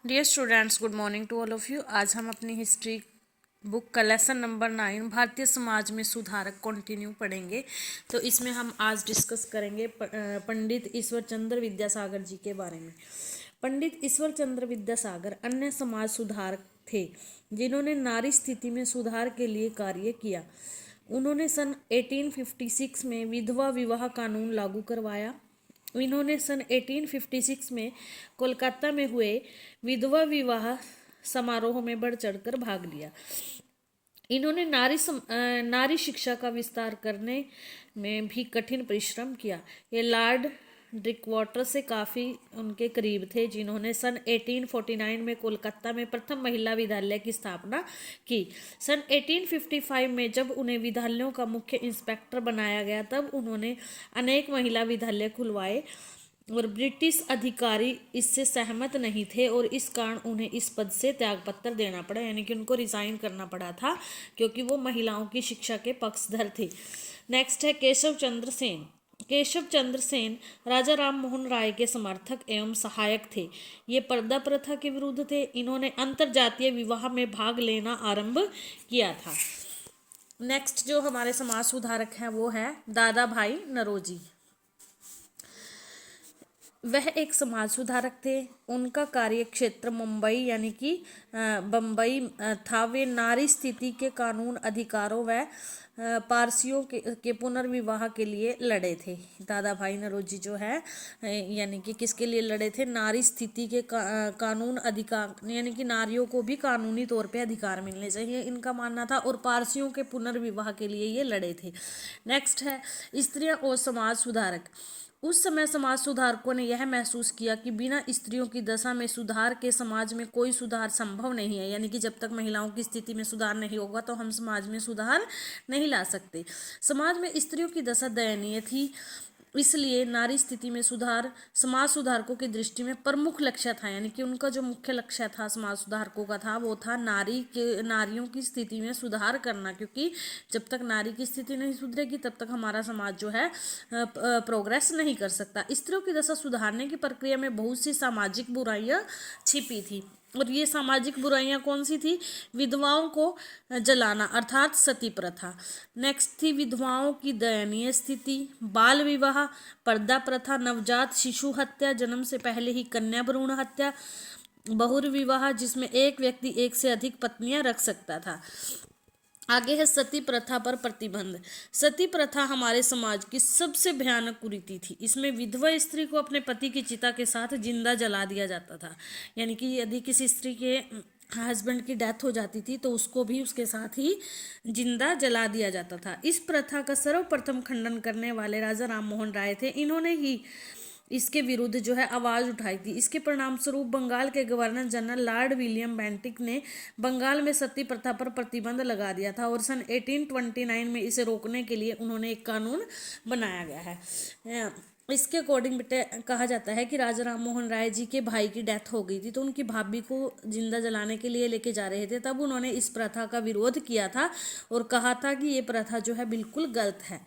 Dear students, good morning to all of you. आज हम अपनी हिस्ट्री बुक का लेसन नंबर 9 भारतीय समाज में सुधारक कंटिन्यू पढ़ेंगे। तो इसमें हम आज डिस्कस करेंगे पंडित ईश्वर चंद्र विद्यासागर जी के बारे में। पंडित ईश्वर चंद्र विद्यासागर अन्य समाज सुधारक थे जिन्होंने नारी स्थिति में सुधार के लिए कार्य किया। उन्होंने सन 1856 में विधवा विवाह कानून लागू करवाया। इन्होंने सन 1856 में कोलकाता में हुए विधवा विवाह समारोह में बढ़ चढ़कर भाग लिया। इन्होंने नारी शिक्षा का विस्तार करने में भी कठिन परिश्रम किया। ये लॉर्ड ड्रिकवाटर से काफ़ी उनके करीब थे, जिन्होंने सन 1849 में कोलकाता में प्रथम महिला विद्यालय की स्थापना की। सन 1855 में जब उन्हें विद्यालयों का मुख्य इंस्पेक्टर बनाया गया, तब उन्होंने अनेक महिला विद्यालय खुलवाए और ब्रिटिश अधिकारी इससे सहमत नहीं थे और इस कारण उन्हें इस पद से त्यागपत्र देना पड़ा, यानी कि उनको रिजाइन करना पड़ा था, क्योंकि वो महिलाओं की शिक्षा के पक्षधर थे। नेक्स्ट है केशव चंद्र सेन। केशव चंद्र सेन राजा राम मोहन राय के समर्थक एवं सहायक थे। ये पर्दा प्रथा के विरुद्ध थे। इन्होंने अंतरजातीय विवाह में भाग लेना आरंभ किया था। नेक्स्ट जो हमारे समाज सुधारक हैं वो है दादा भाई नौरोजी। वह एक समाज सुधारक थे। उनका कार्य क्षेत्र मुंबई यानी कि बम्बई था। वे नारी स्थिति के कानून अधिकारों व पारसियों के पुनर्विवाह के लिए लड़े थे। दादा भाई नौरोजी जो है यानी कि किसके लिए लड़े थे? नारी स्थिति के कानून अधिकार, यानी कि नारियों को भी कानूनी तौर पे अधिकार मिलने चाहिए, इनका मानना था, और पारसियों के पुनर्विवाह के लिए ये लड़े थे। नेक्स्ट है स्त्रियां और समाज सुधारक। उस समय समाज सुधारकों ने यह महसूस किया कि बिना स्त्रियों की दशा में सुधार के समाज में कोई सुधार संभव नहीं है, यानी कि जब तक महिलाओं की स्थिति में सुधार नहीं होगा तो हम समाज में सुधार नहीं ला सकते। समाज में स्त्रियों की दशा दयनीय थी, इसलिए नारी स्थिति में सुधार समाज सुधारकों की दृष्टि में प्रमुख लक्ष्य था, यानी कि उनका जो मुख्य लक्ष्य था समाज सुधारकों का था वो था नारियों की स्थिति में सुधार करना, क्योंकि जब तक नारी की स्थिति नहीं सुधरेगी तब तक हमारा समाज जो है प्रोग्रेस नहीं कर सकता। स्त्रियों की दशा सुधारने की प्रक्रिया में बहुत सी सामाजिक बुराइयां छिपी थी, और ये सामाजिक बुराइयां कौन सी थी? विधवाओं को जलाना अर्थात सती प्रथा। नेक्स्ट थी विधवाओं की दयनीय स्थिति, बाल विवाह, पर्दा प्रथा, नवजात शिशु हत्या, जन्म से पहले ही कन्या भ्रूण हत्या, बहुविवाह जिसमें एक व्यक्ति एक से अधिक पत्नियां रख सकता था। आगे है सती प्रथा पर प्रतिबंध। सती प्रथा हमारे समाज की सबसे भयानक कुरीति थी। इसमें विधवा स्त्री को अपने पति की चिता के साथ जिंदा जला दिया जाता था, यानी कि यदि किसी स्त्री के हस्बैंड की डेथ हो जाती थी तो उसको भी उसके साथ ही जिंदा जला दिया जाता था। इस प्रथा का सर्वप्रथम खंडन करने वाले राजा राम मोहन राय थे। इन्होंने ही इसके विरुद्ध जो है आवाज़ उठाई थी। इसके परिणाम स्वरूप बंगाल के governor general Lord William Bentinck ने बंगाल में सती प्रथा पर प्रतिबंध लगा दिया था, और सन 1829 में इसे रोकने के लिए उन्होंने एक कानून बनाया गया है। इसके अकॉर्डिंग कहा जाता है कि राजा राम मोहन राय जी के भाई की डेथ हो गई थी, तो उनकी भाभी को जिंदा जलाने के लिए लेके जा रहे थे, तब उन्होंने इस प्रथा का विरोध किया था और कहा था कि ये प्रथा जो है बिल्कुल गलत है।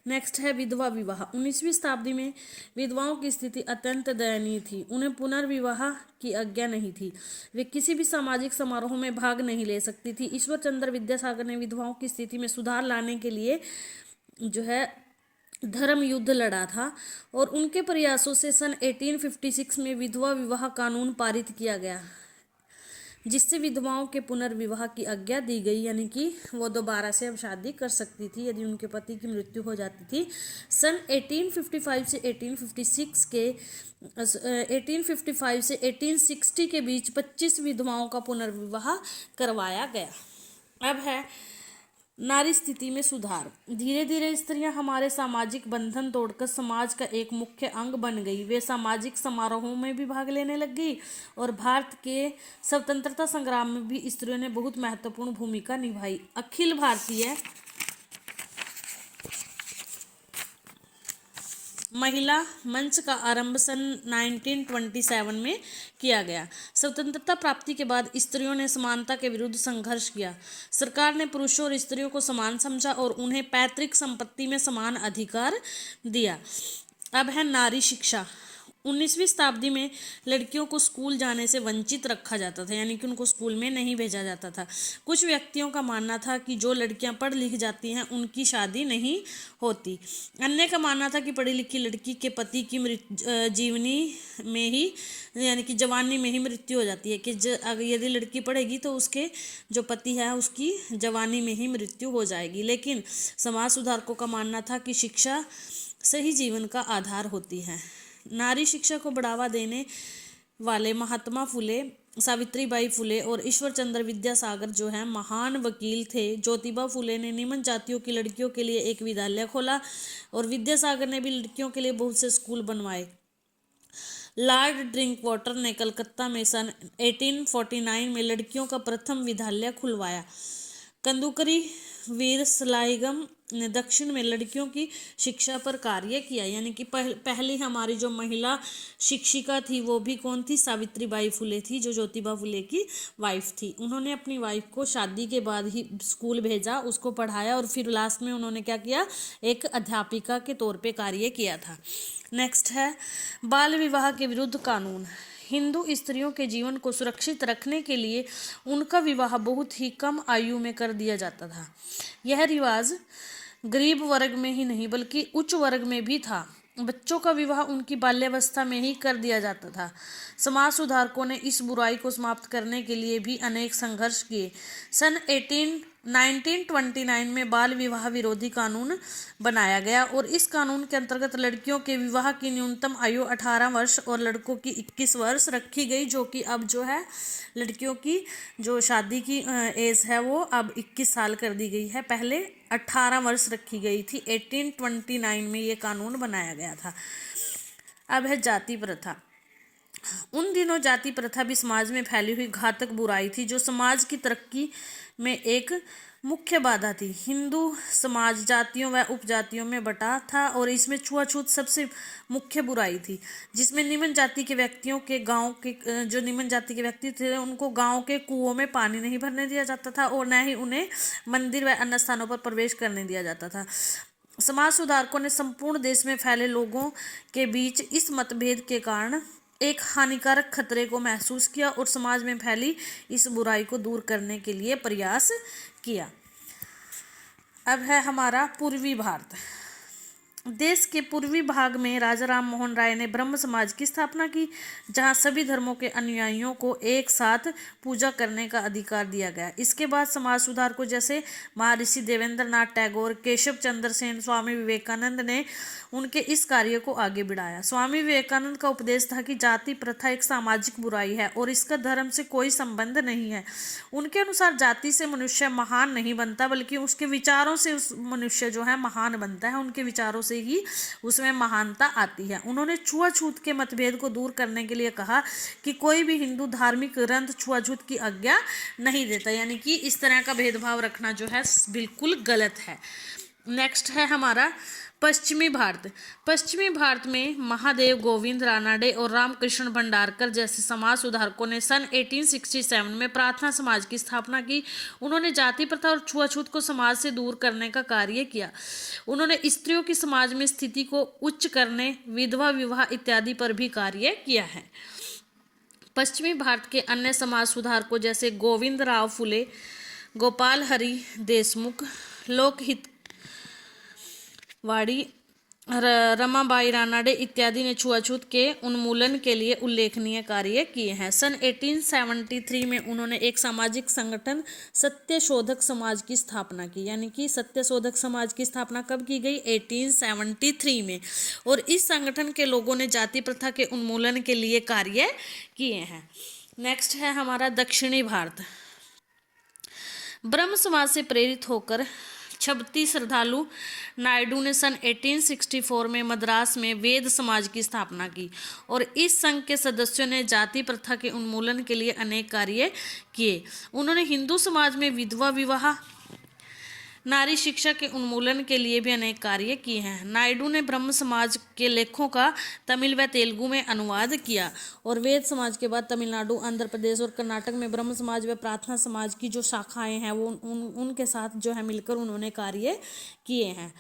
नेक्स्ट है विधवा विवाह। 19वीं शताब्दी में विधवाओं की स्थिति अत्यंत दयनीय थी। उन्हें पुनर्विवाह की आज्ञा नहीं थी। वे किसी भी सामाजिक समारोह में भाग नहीं ले सकती थी। ईश्वर चंद्र विद्यासागर ने विधवाओं की स्थिति में सुधार लाने के लिए जो है धर्म युद्ध लड़ा था, और उनके प्रयासों से सन 1856 में विधवा विवाह कानून पारित किया गया, जिससे विधवाओं के पुनर्विवाह की आज्ञा दी गई, यानी कि वो दोबारा से अब शादी कर सकती थी यदि उनके पति की मृत्यु हो जाती थी। सन 1855 से 1860 के बीच 25 विधवाओं का पुनर्विवाह करवाया गया। अब है नारी स्थिति में सुधार। धीरे धीरे स्त्रियां हमारे सामाजिक बंधन तोड़कर समाज का एक मुख्य अंग बन गई। वे सामाजिक समारोहों में भी भाग लेने लग गई, और भारत के स्वतंत्रता संग्राम में भी स्त्रियों ने बहुत महत्वपूर्ण भूमिका निभाई। अखिल भारतीय महिला मंच का आरंभ सन 1927 में किया गया। स्वतंत्रता प्राप्ति के बाद स्त्रियों ने समानता के विरुद्ध संघर्ष किया। सरकार ने पुरुषों और स्त्रियों को समान समझा और उन्हें पैतृक संपत्ति में समान अधिकार दिया। अब है नारी शिक्षा। 19वीं शताब्दी में लड़कियों को स्कूल जाने से वंचित रखा जाता था, यानी कि उनको स्कूल में नहीं भेजा जाता था। कुछ व्यक्तियों का मानना था कि जो लड़कियां पढ़ लिख जाती हैं उनकी शादी नहीं होती। अन्य का मानना था कि पढ़ी लिखी लड़की के पति की जीवनी में ही, यानी कि जवानी में ही मृत्यु हो जाती है, कि अगर यदि लड़की पढ़ेगी तो उसके जो पति है उसकी जवानी में ही मृत्यु हो जाएगी। लेकिन समाज सुधारकों का मानना था कि शिक्षा सही जीवन का आधार होती है। नारी शिक्षा को बढ़ावा देने वाले महात्मा फुले, सावित्रीबाई फुले और ईश्वर चंद्र विद्यासागर जो है महान वकील थे। ज्योतिबा फुले ने निम्न जातियों की लड़कियों के लिए एक विद्यालय खोला और विद्यासागर ने भी लड़कियों के लिए बहुत से स्कूल बनवाए। लॉर्ड ड्रिंकवाटर ने कलकत्ता में सन 1849 में लड़कियों का प्रथम विद्यालय खुलवाया। कंदुकरी वीरसलाइगम ने दक्षिण में लड़कियों की शिक्षा पर कार्य किया, यानी कि पहली हमारी जो महिला शिक्षिका थी वो भी कौन थी? सावित्रीबाई फुले थी, जो ज्योतिबा फुले की वाइफ थी। उन्होंने अपनी वाइफ को शादी के बाद ही स्कूल भेजा, उसको पढ़ाया और फिर लास्ट में उन्होंने क्या किया? एक अध्यापिका के तौर पे कार्य किया था। नेक्स्ट है बाल विवाह के विरुद्ध कानून। हिंदू स्त्रियों के जीवन को सुरक्षित रखने के लिए उनका विवाह बहुत ही कम आयु में कर दिया जाता था। यह रिवाज गरीब वर्ग में ही नहीं बल्कि उच्च वर्ग में भी था। बच्चों का विवाह उनकी बाल्यावस्था में ही कर दिया जाता था। समाज सुधारकों ने इस बुराई को समाप्त करने के लिए भी अनेक संघर्ष किए। सन 1929 में बाल विवाह विरोधी कानून बनाया गया और इस कानून के अंतर्गत लड़कियों के विवाह की न्यूनतम आयु 18 वर्ष और लड़कों की 21 वर्ष रखी गई, जो कि अब जो है लड़कियों की जो शादी की एज है वो अब 21 साल कर दी गई है। पहले 18 वर्ष रखी गई थी। 1829 में ये कानून बनाया गया था। अब है जाति प्रथा। उन दिनों जाति प्रथा भी समाज में फैली हुई घातक बुराई थी, जो समाज की तरक्की में एक मुख्य बाधा थी। हिंदू समाज जातियों व उपजातियों में बटा था और इसमें छुआछूत सबसे मुख्य बुराई थी, जिसमें निम्न जाति के व्यक्तियों के गांव के जो निम्न जाति के व्यक्ति थे उनको गांव के कुओं में पानी नहीं भरने दिया जाता था और न ही उन्हें मंदिर व अन्य स्थानों पर प्रवेश करने दिया जाता था। समाज सुधारकों ने संपूर्ण देश में फैले लोगों के बीच इस मतभेद के कारण एक हानिकारक खतरे को महसूस किया और समाज में फैली इस बुराई को दूर करने के लिए प्रयास किया। अब है हमारा पूर्वी भारत। देश के पूर्वी भाग में राजा राम मोहन राय ने ब्रह्म समाज की स्थापना की, जहां सभी धर्मों के अनुयायियों को एक साथ पूजा करने का अधिकार दिया गया। इसके बाद समाज सुधारकों जैसे महर्षि देवेंद्र नाथ टैगोर, केशव चंद्र सेन, स्वामी विवेकानंद ने उनके इस कार्य को आगे बढ़ाया। स्वामी विवेकानंद का उपदेश था कि जाति प्रथा एक सामाजिक बुराई है और इसका धर्म से कोई संबंध नहीं है। उनके अनुसार जाति से मनुष्य महान नहीं बनता, बल्कि उसके विचारों से उस मनुष्य जो है महान बनता है। उनके विचारों से ही उसमें महानता आती है। उन्होंने छुआछूत के मतभेद को दूर करने के लिए कहा कि कोई भी हिंदू धार्मिक ग्रंथ छुआछूत की आज्ञा नहीं देता, यानी कि इस तरह का भेदभाव रखना जो है बिल्कुल गलत है। नेक्स्ट है हमारा पश्चिमी भारत। पश्चिमी भारत में महादेव गोविंद रानाडे और रामकृष्ण भंडारकर जैसे समाज सुधारकों ने सन 1867 में प्रार्थना समाज की स्थापना की। उन्होंने जाति प्रथा और छुआछूत को समाज से दूर करने का कार्य किया। उन्होंने स्त्रियों की समाज में स्थिति को उच्च करने, विधवा विवाह इत्यादि पर भी कार्य किया है। पश्चिमी भारत के अन्य समाज सुधारकों जैसे गोविंद राव फुले, गोपाल हरि देशमुख, लोकहित वाड़ी, रमाबाई रानाडे इत्यादि ने छुआछूत के उन्मूलन के लिए उल्लेखनीय कार्य किए हैं। सन 1873 में उन्होंने एक सामाजिक संगठन सत्यशोधक समाज की स्थापना की, यानी कि सत्यशोधक समाज की स्थापना कब की गई? 1873 में। और इस संगठन के लोगों ने जाति प्रथा के उन्मूलन के लिए कार्य किए हैं। नेक्स्ट है हमारा दक्षिणी भारत। ब्रह्म समाज से प्रेरित होकर छबती श्रद्धालु नायडू ने सन 1864 में मद्रास में वेद समाज की स्थापना की और इस संघ के सदस्यों ने जाति प्रथा के उन्मूलन के लिए अनेक कार्य किए। उन्होंने हिंदू समाज में विधवा विवाह, नारी शिक्षा के उन्मूलन के लिए भी अनेक कार्य किए हैं। नायडू ने ब्रह्म समाज के लेखों का तमिल व तेलुगु में अनुवाद किया और वेद समाज के बाद तमिलनाडु, आंध्र प्रदेश और कर्नाटक में ब्रह्म समाज व प्रार्थना समाज की जो शाखाएं हैं वो उनके साथ जो है मिलकर उन्होंने कार्य किए हैं।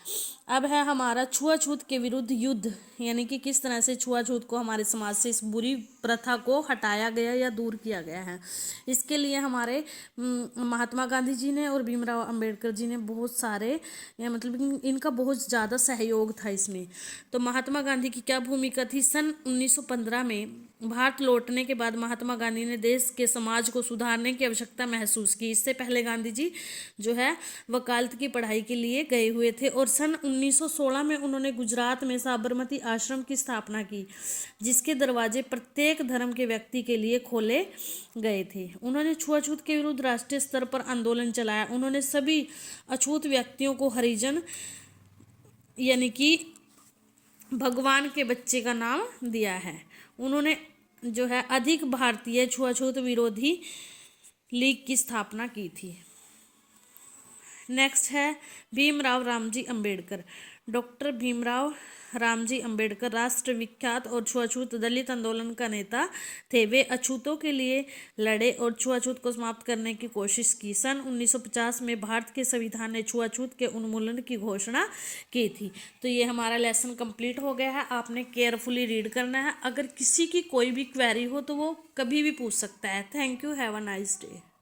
अब है हमारा छुआछूत के विरुद्ध युद्ध, यानी कि किस तरह से छुआछूत को हमारे समाज से, इस बुरी प्रथा को हटाया गया या दूर किया गया है। इसके लिए हमारे महात्मा गांधी जी ने और भीमराव अंबेडकर जी ने बहुत सारे, या मतलब इनका बहुत ज़्यादा सहयोग था इसमें। तो महात्मा गांधी की क्या भूमिका थी? सन 1915 में भारत लौटने के बाद महात्मा गांधी ने देश के समाज को सुधारने की आवश्यकता महसूस की। इससे पहले गांधी जी जो है वकालत की पढ़ाई के लिए गए हुए थे और सन 1916 में उन्होंने गुजरात में साबरमती आश्रम की स्थापना की, जिसके दरवाजे प्रत्येक धर्म के व्यक्ति के लिए खोले गए थे। उन्होंने छुआछूत के विरुद्ध राष्ट्रीय स्तर पर आंदोलन चलाया। उन्होंने सभी अछूत व्यक्तियों को हरिजन यानी कि भगवान के बच्चे का नाम दिया है। उन्होंने जो है अधिक भारतीय छुआछूत विरोधी लीग की स्थापना की थी। नेक्स्ट है भीमराव रामजी अंबेडकर। डॉक्टर भीमराव रामजी अंबेडकर राष्ट्र विख्यात और छुआछूत दलित आंदोलन का नेता थे। वे अछूतों के लिए लड़े और छुआछूत को समाप्त करने की कोशिश की। सन 1950 में भारत के संविधान ने छुआछूत के उन्मूलन की घोषणा की थी। तो ये हमारा लेसन कंप्लीट हो गया है। आपने केयरफुली रीड करना है। अगर किसी की कोई भी क्वेरी हो तो वो कभी भी पूछ सकता है। Thank you, have a nice day.